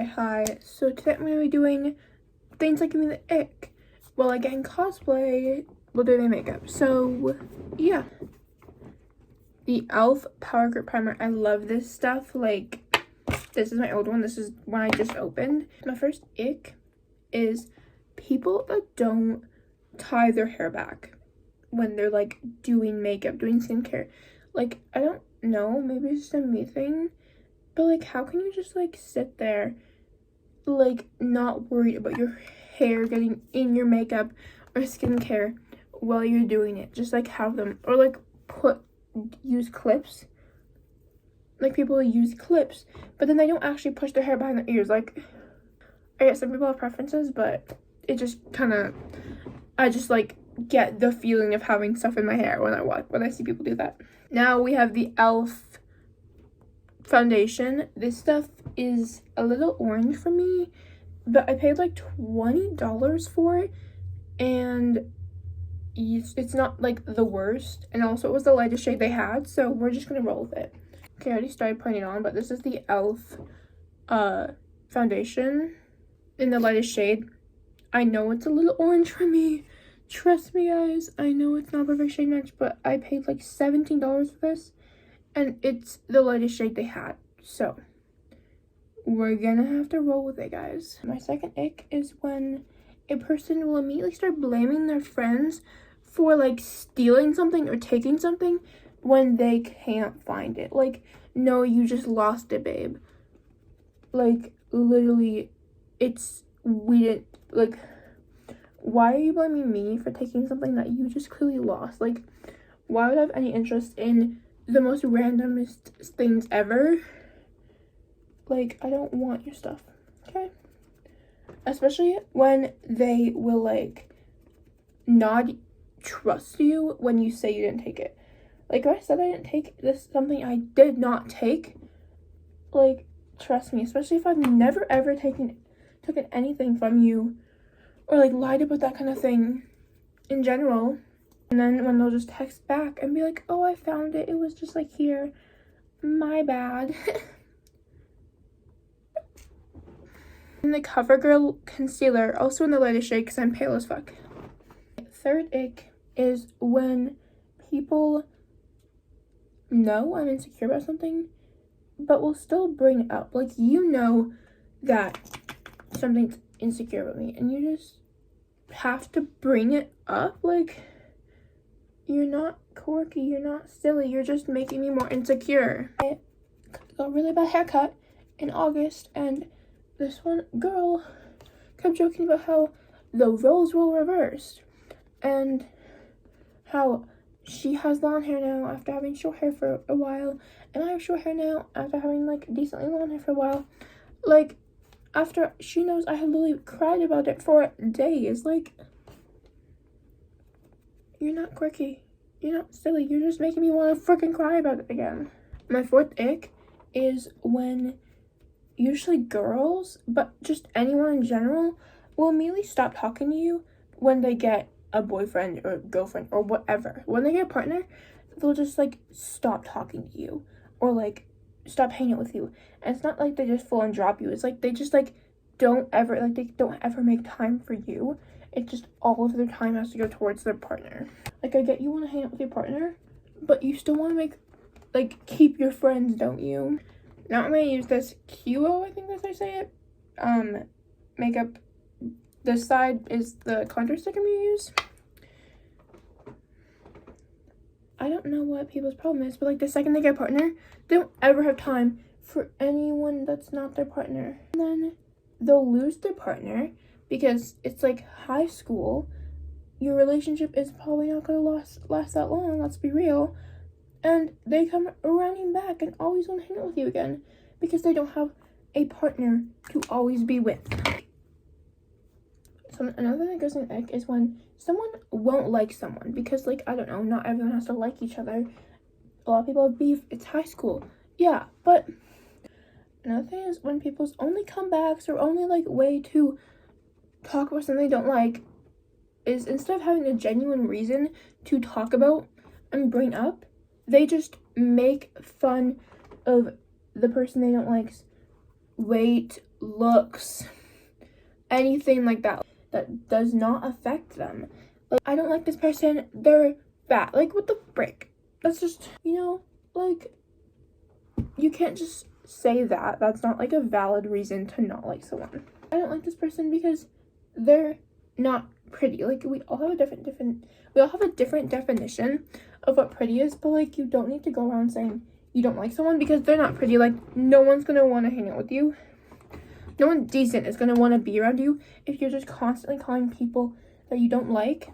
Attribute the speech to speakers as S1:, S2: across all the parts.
S1: Okay, hi. So today I'm going to be doing things that give me the ick. Well, again, cosplay while doing my makeup. So, yeah. The e.l.f. Power Grip Primer. I love this stuff. Like, this is my old one. This is one I just opened. My first ick is people that don't tie their hair back when they're, like, doing makeup, doing skincare. Like, I don't know. Maybe it's just a me thing. But, like, how can you just, like, sit there, like, not worried about your hair getting in your makeup or skincare while you're doing it? Just, like, have them, or, like, use clips. Like, people use clips, but then they don't actually push their hair behind their ears. Like, I guess some people have preferences, but it just kind of, I just, like, get the feeling of having stuff in my hair when I see people do that. Now we have the e.l.f. foundation. This stuff is a little orange for me, but I paid like $20 for it, and it's not like the worst, and also it was the lightest shade they had, so we're just gonna roll with it. Okay, I already started putting it on, but this is the e.l.f. Foundation in the lightest shade. I know it's a little orange for me, trust me guys, I know it's not a perfect shade match, but I paid like $17 for this, and it's the lightest shade they had, so we're gonna have to roll with it, guys. My second ick is when a person will immediately start blaming their friends for, like, stealing something or taking something when they can't find it. Like, no, you just lost it, babe. Like, literally, we didn't, like, why are you blaming me for taking something that you just clearly lost? Like, why would I have any interest in the most randomest things ever? Like, I don't want your stuff, okay? Especially when they will, like, not trust you when you say you didn't take it. Like, if I said I didn't take this, something I did not take, like, trust me, especially if I've never ever taken anything from you, or, like, lied about that kind of thing in general. And then when they'll just text back and be like, oh, I found it, it was just, like, here, my bad. And the CoverGirl concealer, also in the lightest shade because I'm pale as fuck. Third ick is when people know I'm insecure about something, but will still bring it up. Like, you know that something's insecure about me, and you just have to bring it up. Like, you're not quirky, you're not silly, you're just making me more insecure. I got a really bad haircut in August, and this one girl kept joking about how the roles were reversed and how she has long hair now after having short hair for a while, and I have short hair now after having, like, decently long hair for a while. Like, after she knows I had literally cried about it for days. Like, you're not quirky, you're not silly, you're just making me want to freaking cry about it again. My fourth ick is when usually girls, but just anyone in general, will immediately stop talking to you when they get a boyfriend or girlfriend or whatever. When they get a partner, they'll just, like, stop talking to you or, like, stop hanging out with you. And it's not like they just full on drop you. It's like they just, like, don't ever make time for you. It's just all of their time has to go towards their partner. Like, I get you want to hang out with your partner, but you still want to keep your friends, don't you? Now I'm going to use this Kilo, I think that's how I say it, makeup. This side is the contour stick I'm going to use. I don't know what people's problem is, but, like, the second they get a partner, they don't ever have time for anyone that's not their partner. And then they'll lose their partner because it's, like, high school. Your relationship is probably not going to last that long, let's be real. And they come running back and always want to hang out with you again because they don't have a partner to always be with. So another thing that goes in the ick is when someone won't like someone because, like, I don't know, not everyone has to like each other. A lot of people have beef. It's high school. Yeah, but another thing is when people's only comebacks or only, like, way to talk about something they don't like is instead of having a genuine reason to talk about and bring up, they just make fun of the person they don't like's weight looks, anything like that does not affect them. Like, I don't like this person, they're fat. Like, what the frick? That's just, you know, like, you can't just say that. That's not like a valid reason to not like someone. I don't like this person because they're not pretty. Like, we all have a different definition of what pretty is, but like, you don't need to go around saying you don't like someone because they're not pretty. Like, no one's gonna want to hang out with you. No one decent is gonna want to be around you if you're just constantly calling people that you don't like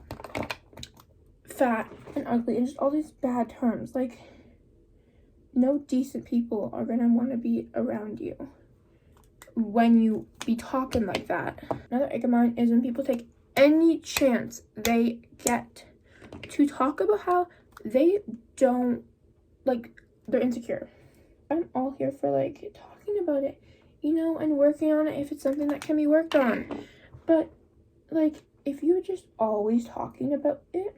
S1: fat and ugly and just all these bad terms. Like, no decent people are gonna want to be around you when you be talking like that. Another ick of mine is when people take any chance they get to talk about how they don't, like, they're insecure. I'm all here for, like, talking about it, you know, and working on it if it's something that can be worked on. But, like, if you're just always talking about it,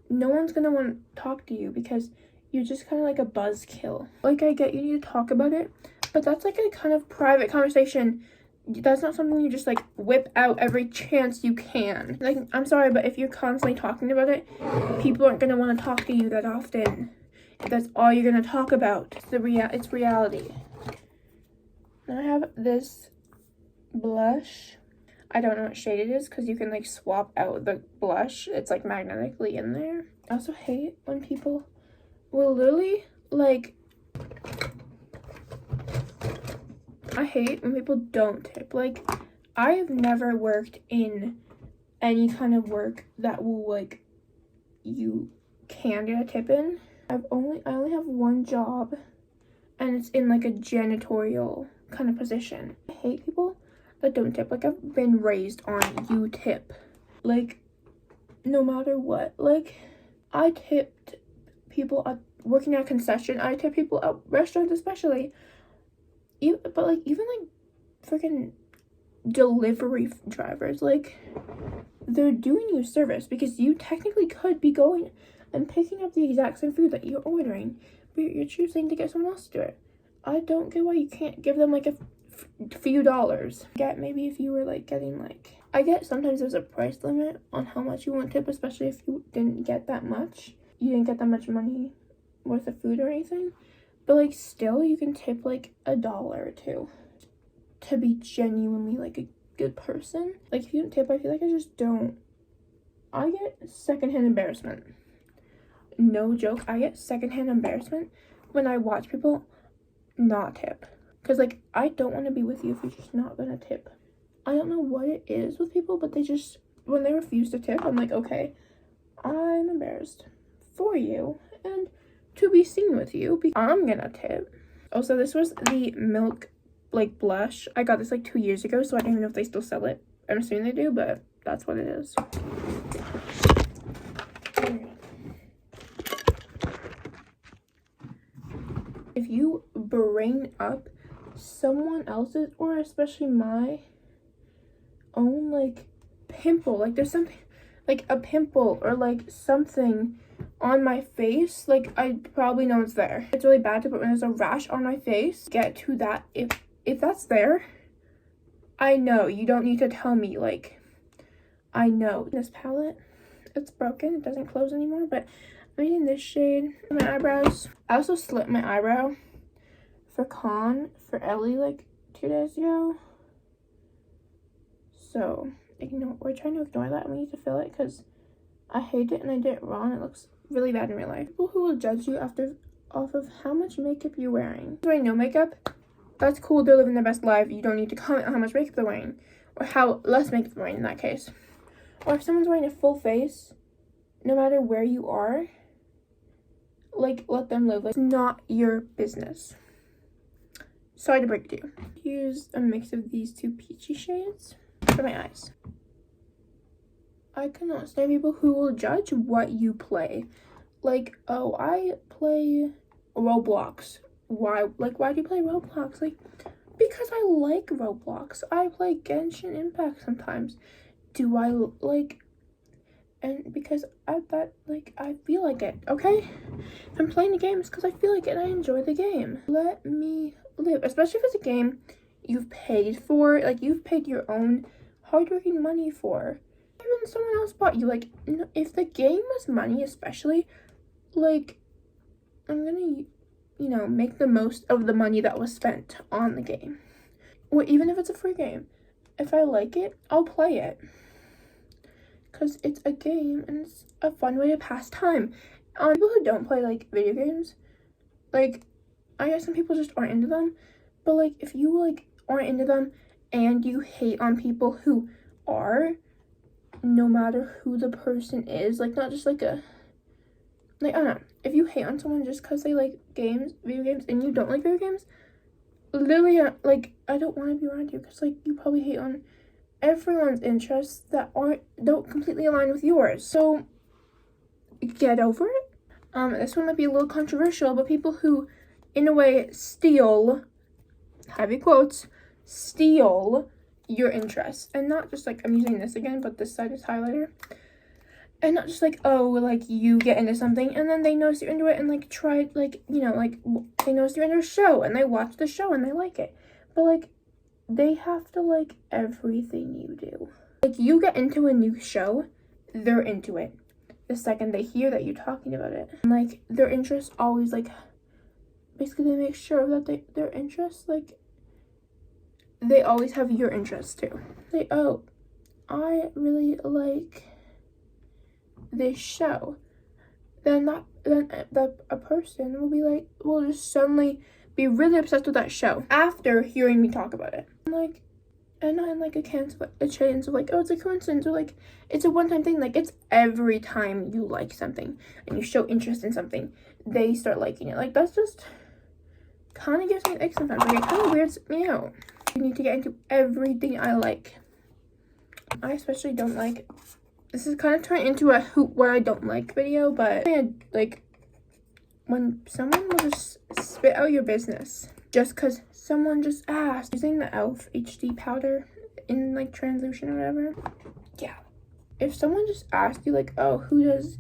S1: no one's gonna want to talk to you because you're just kind of like a buzzkill. Like, I get you need to talk about it, but that's like a kind of private conversation. That's not something you just like whip out every chance you can. Like, I'm sorry, but if you're constantly talking about it, people aren't gonna want to talk to you that often. If that's all you're gonna talk about, it's reality. Now I have this blush. I don't know what shade it is because you can like swap out the blush. It's like magnetically in there. I also hate when people will literally like, I hate when people don't tip. Like, I have never worked in any kind of work that will like you can get a tip in. I only have one job and it's in like a janitorial kind of position. I hate people that don't tip. Like, I've been raised on you tip. Like, no matter what. Like, I tipped people at working at a concession. I tip people at restaurants especially. But like, even like freaking delivery drivers, like, they're doing you a service because you technically could be going and picking up the exact same food that you're ordering, but you're choosing to get someone else to do it. I don't get why you can't give them like a few dollars. Maybe if you were like getting like, I get sometimes there's a price limit on how much you want to tip, especially if you didn't get that much money worth of food or anything. But like, still, you can tip like $1 or $2 to be genuinely like a good person. Like, if you don't tip, I feel like I get secondhand embarrassment. No joke, I get secondhand embarrassment when I watch people not tip. Because like, I don't want to be with you if you're just not gonna tip. I don't know what it is with people, but when they refuse to tip, I'm like, okay, I'm embarrassed for you and to be seen with you because I'm gonna tip. Also, this was the Milk like blush. I got this like 2 years ago, so I don't even know if they still sell it. I'm assuming they do, but that's what it is. If you bring up someone else's, or especially my own like pimple, like there's something like a pimple or like something on my face, like, I probably know it's there. It's really bad to put when there's a rash on my face. Get to that. If that's there, I know. You don't need to tell me. Like, I know. This palette, it's broken. It doesn't close anymore, but I'm using this shade for my eyebrows. I also slit my eyebrow for Ellie like 2 days ago. So, we're trying to ignore that and we need to fill it because I hate it and I did it wrong. It looks really bad in real life. People who will judge you off of how much makeup you're wearing. Wearing no makeup, that's cool. They're living their best life. You don't need to comment on how much makeup they're wearing or how less makeup they're wearing in that case. Or if someone's wearing a full face, no matter where you are, like, let them live. Like, it's not your business. Sorry to break it to you. Use a mix of these two peachy shades for my eyes. I cannot stand people who will judge what you play. Like, oh, I play Roblox. Why do you play Roblox? Like, because I like Roblox. I play Genshin Impact sometimes. Do I like, and because I feel like it, okay? If I'm playing the game, it's because I feel like it and I enjoy the game. Let me live, especially if it's a game you've paid for, like, you've paid your own hardworking money for. Even someone else bought you, like, if the game was money, especially, like, I'm gonna, you know, make the most of the money that was spent on the game. Or even if it's a free game, if I like it, I'll play it. Because it's a game and it's a fun way to pass time. People who don't play, like, video games, like, I guess some people just aren't into them. But, like, if you, like, aren't into them and you hate on people who are, no matter who the person is, like, not just, like, I don't know. If you hate on someone just because they like video games, and you don't like video games, literally, like, I don't want to be around you because, like, you probably hate on everyone's interests that don't completely align with yours. So, get over it. This one might be a little controversial, but people who, in a way, steal, heavy quotes, steal your interests. And not just, like, I'm using this again, but this side is highlighter. And not just, like, oh, like, you get into something, and then they notice you're into it, and, like, try, like, you know, like, they notice you're into a show, and they watch the show, and they like it. But, like, they have to like everything you do. Like, you get into a new show, they're into it the second they hear that you're talking about it. And, like, their interests always, like, basically they make sure that their interests, like, they always have your interests too. Like, oh, I really like this show. Then a person will be like, will just suddenly be really obsessed with that show after hearing me talk about it. Like, and not in, like, a chance of, like, oh, it's a coincidence, or, like, it's a one-time thing. Like, it's every time you like something and you show interest in something, they start liking it. Like, that's just kind of gives me an ick sometimes. Like, it kind of weirds me out. You need to get into everything I like. I especially don't like, this is kind of turning into a what I don't like video, but like, when someone will just spit out your business just because someone just asked, using the e.l.f. HD powder in, like, translution or whatever. Yeah. If someone just asked you, like, oh, who does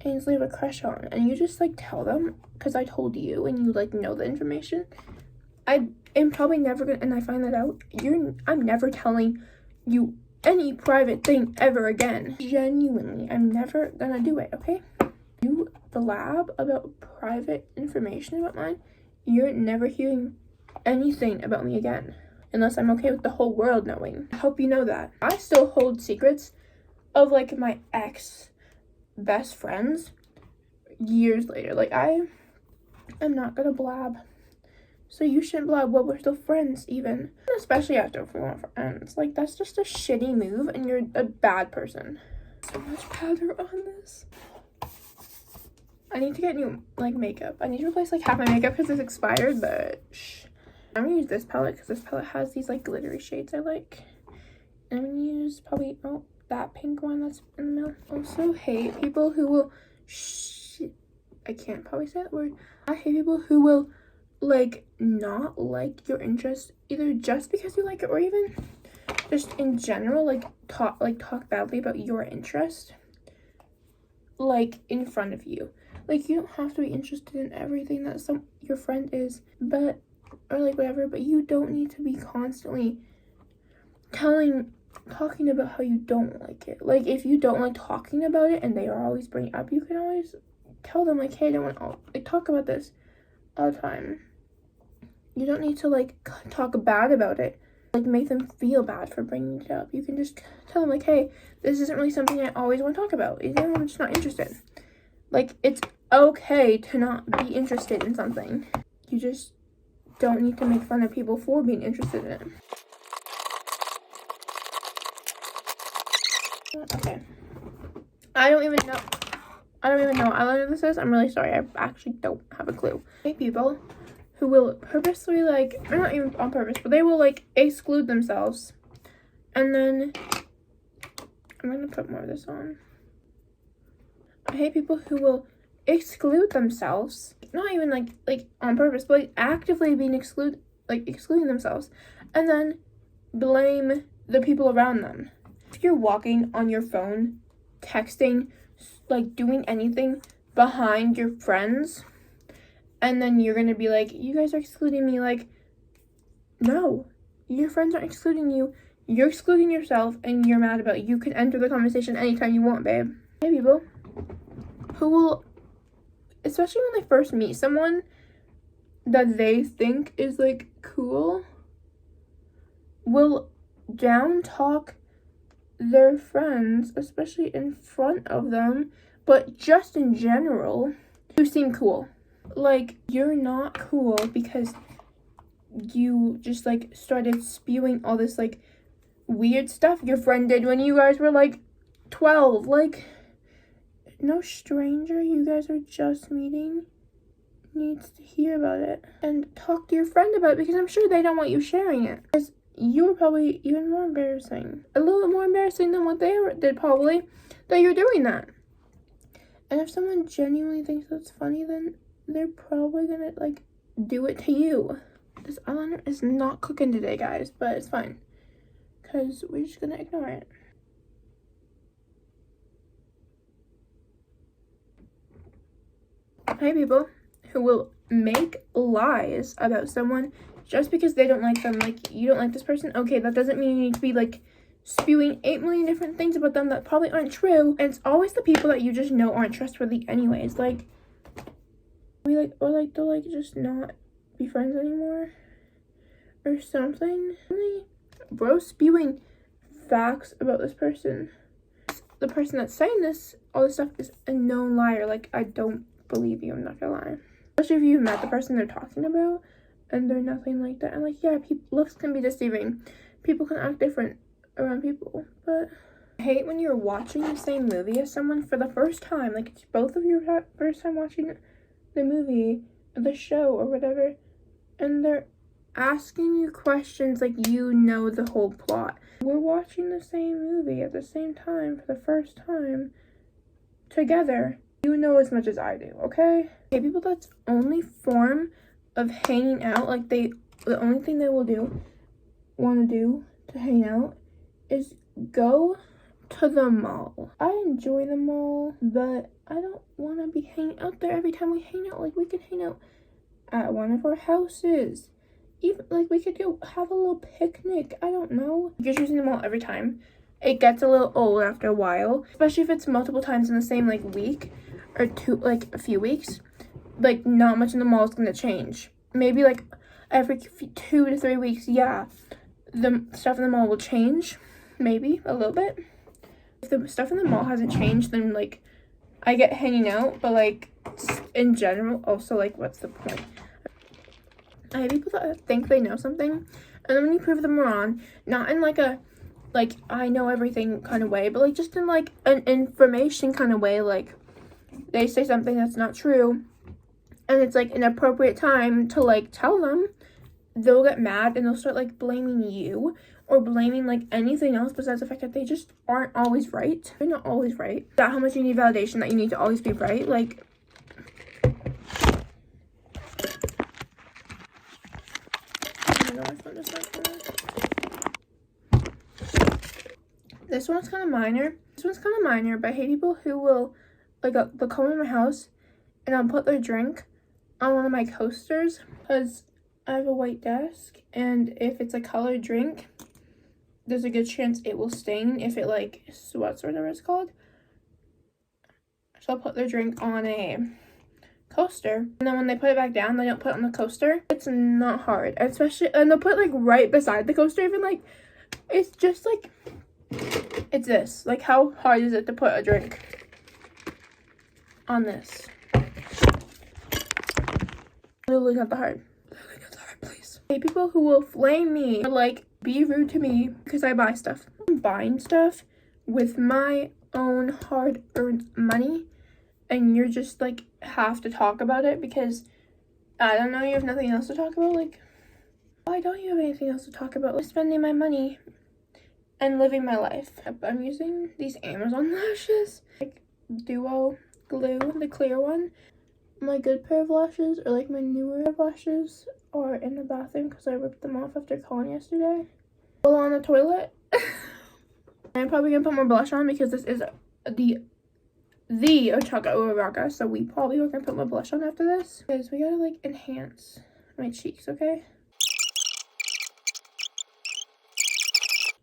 S1: Ainsley have a crush on? And you just, like, tell them because I told you and you, like, know the information. I am probably never gonna, and I find that out, I'm never telling you any private thing ever again. Genuinely, I'm never gonna do it, okay? You blab about private information about mine, you're never hearing anything about me again, unless I'm okay with the whole world knowing. I hope you know that. I still hold secrets of, like, my ex best friends years later. Like, I am not gonna blab. So you shouldn't blab while we're still friends, even. Especially after we're friends. Like, that's just a shitty move, and you're a bad person. So much powder on this. I need to get new, like, makeup. I need to replace, like, half my makeup because it's expired, but shh. I'm gonna use this palette because this palette has these, like, glittery shades I like. And I'm gonna use probably, oh, that pink one that's in the middle. Also hate people who will, I can't probably say that word. I hate people who will, like, not like your interest, either just because you like it or even just in general, like, talk badly about your interest, like, in front of you. Like, you don't have to be interested in everything that your friend is, but, or, like, whatever, but you don't need to be constantly talking about how you don't like it. Like, if you don't like talking about it and they are always bringing it up, you can always tell them, like, hey, I don't want to, like, talk about this all the time. You don't need to, like, talk bad about it, like, make them feel bad for bringing it up. You can just tell them, like, hey, this isn't really something I always want to talk about. I'm just not interested. Like, it's okay to not be interested in something. You just don't need to make fun of people for being interested in it. Okay. I don't even know what eyeliner this is. I'm really sorry. I actually don't have a clue. Hey, people who will purposely, like, or not even on purpose, but they will, like, exclude themselves. And then I'm gonna put more of this on. I hate people who will exclude themselves, not even like on purpose, but, like, actively being excluding themselves, and then blame the people around them. If you're walking on your phone, texting, like, doing anything behind your friends, and then you're gonna be like, you guys are excluding me, like, no, your friends aren't excluding you. You're excluding yourself, and you're mad about it. You can enter the conversation anytime you want, babe. Hey, people who will, especially when they first meet someone that they think is like cool, will down talk their friends, especially in front of them, but just in general, who seem cool. Like, you're not cool because you just like started spewing all this like weird stuff your friend did when you guys were like 12. Like, no stranger you guys are just meeting needs to hear about it and talk to your friend about it, because I'm sure they don't want you sharing it, because you were probably even more embarrassing, a little bit more embarrassing than what they did, probably, that you're doing that. And if someone genuinely thinks that's funny, then they're probably gonna like do it to you. This eyeliner is not cooking today, guys, but it's fine, because we're just gonna ignore it. Hey, people who will make lies about someone just because they don't like them. Like, you don't like this person, okay, that doesn't mean you need to be like spewing 8 million different things about them that probably aren't true. And it's always the people that you just know aren't trustworthy anyways. Like, they'll like just not be friends anymore or something. Really, bro, spewing facts about this person, the person that's saying this, all this stuff, is a known liar. Like, I don't believe you, I'm not gonna lie. Especially if you've met the person they're talking about and they're nothing like that. And like, yeah, looks can be deceiving. People can act different around people, but I hate when you're watching the same movie as someone for the first time. Like, it's both of your first time watching the movie, the show, or whatever, and they're asking you questions like you know the whole plot. We're watching the same movie at the same time for the first time together. You know as much as I do, okay? Okay, people, that's only form of hanging out. Like, the only thing they will want to do to hang out is go to the mall. I enjoy the mall, but I don't want to be hanging out there every time we hang out. Like, we can hang out at one of our houses. Even, like, we could go have a little picnic. I don't know. You're choosing the mall every time. It gets a little old after a while, especially if it's multiple times in the same, like, week or two, like, a few weeks. Like, not much in the mall is going to change. Maybe, like, every 2 to 3 weeks, yeah, the stuff in the mall will change. Maybe a little bit. If the stuff in the mall hasn't changed, then, like, I get hanging out, but, like, in general, also, like, what's the point? I hate people that think they know something, and then when you prove them wrong, not in, like, a, like, I know everything kind of way, but, like, just in, like, an information kind of way. Like, they say something that's not true, and it's, like, an appropriate time to, like, tell them, they'll get mad, and they'll start, like, blaming you, or blaming, like, anything else besides the fact that they just aren't always right. They're not always right. Is that how much you need validation, that you need to always be right? Like, this one's kind of minor. But I hate people who will, like, they'll come in my house and I'll put their drink on one of my coasters, because I have a white desk, and if it's a colored drink, there's a good chance it will stain if it, like, sweats or whatever it's called. So I'll put their drink on a coaster, and then when they put it back down, they don't put it on the coaster. It's not hard, especially, and they'll put it, like, right beside the coaster. Even, like, it's just, like, it's this. Like, how hard is it to put a drink on this? Literally not that hard. Literally not that hard, please. I hate people who will flame me or, like, be rude to me because I buy stuff. I'm buying stuff with my own hard-earned money, and you're just, like, have to talk about it because, I don't know, you have nothing else to talk about. Like, why don't you have anything else to talk about? Like, spending my money and living my life. I'm using these Amazon lashes, like, duo glue, the clear one. My good pair of lashes, or like my newer pair of lashes, are in the bathroom because I ripped them off after Colin yesterday while on the toilet. I'm probably gonna put more blush on because this is the Ochako Uraraka, so we probably are gonna put more blush on after this because we gotta, like, enhance my cheeks, okay?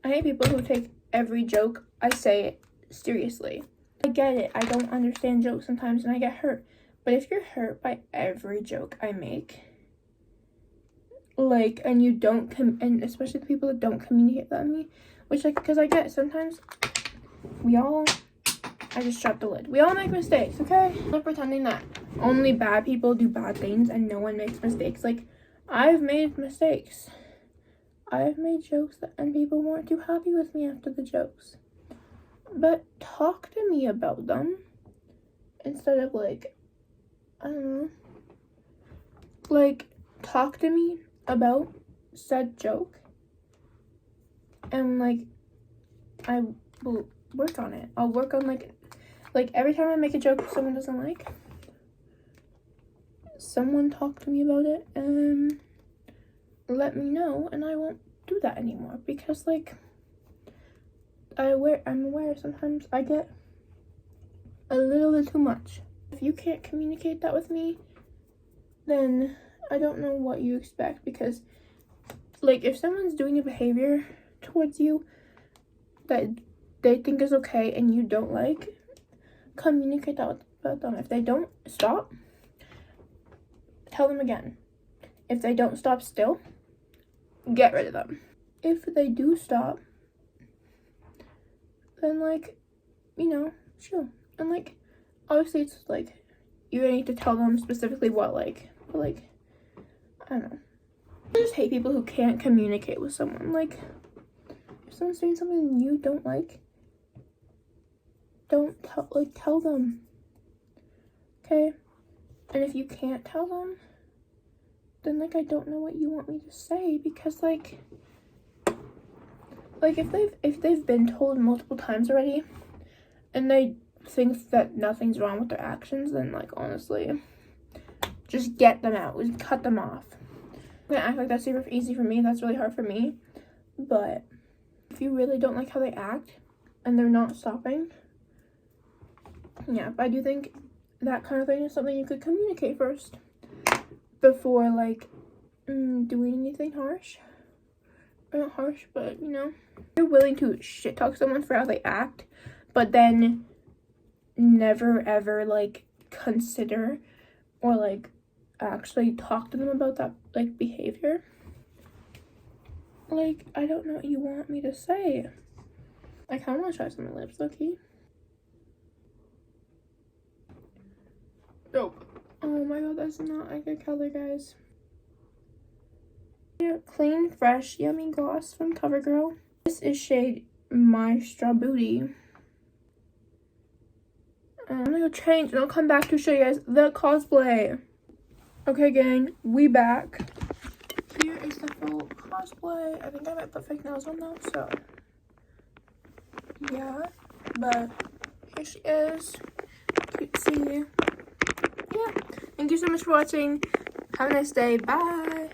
S1: I hate people who take every joke I say seriously. I get it. I don't understand jokes sometimes and I get hurt. But if you're hurt by every joke I make, like, and you don't and especially the people that don't communicate that with me, which, like, because I get sometimes I just dropped the lid. We all make mistakes, okay? I'm not pretending that only bad people do bad things and no one makes mistakes. Like, I've made mistakes. I've made jokes and people weren't too happy with me after the jokes. But talk to me about them instead of, like, I don't know. Like, talk to me about said joke and, like, I will work on it. I'll work on, like every time I make a joke someone doesn't like, someone talk to me about it and let me know, and I won't do that anymore because, like, I'm aware sometimes I get a little bit too much. If you can't communicate that with me, then I don't know what you expect, because, like, if someone's doing a behavior towards you that they think is okay and you don't like, communicate that with them. If they don't stop, tell them again. If they don't stop still, get rid of them. If they do stop, then, like, you know, chill. And, like, obviously it's, like, you need to tell them specifically what, like, but, like, I don't know. I just hate people who can't communicate with someone. Like, if someone's doing something you don't like, don't tell them, okay? And if you can't tell them, then, like, I don't know what you want me to say, because, like if they've been told multiple times already and they think that nothing's wrong with their actions, then, like, honestly, just get them out. Just cut them off. I'm gonna act like that's super easy for me. That's really hard for me. But if you really don't like how they act and they're not stopping, yeah, but I do think that kind of thing is something you could communicate first before, like, doing anything harsh. Or not harsh, but, you know, you're willing to shit talk someone for how they act, but then never ever, like, consider or, like, actually talk to them about that, like, behavior. Like, I don't know what you want me to say. I kind of want to try some of my lips, low-key. Nope. Oh my god, that's not a good color, guys. Clean, fresh, yummy gloss from CoverGirl. This is shade My Straw Booty. I'm gonna go change and I'll come back to show you guys the cosplay. Okay, gang, we back. Here is the full cosplay. I think I might put fake nails on though, so yeah. But here she is. Cutesy. Yeah. Thank you so much for watching. Have a nice day. Bye.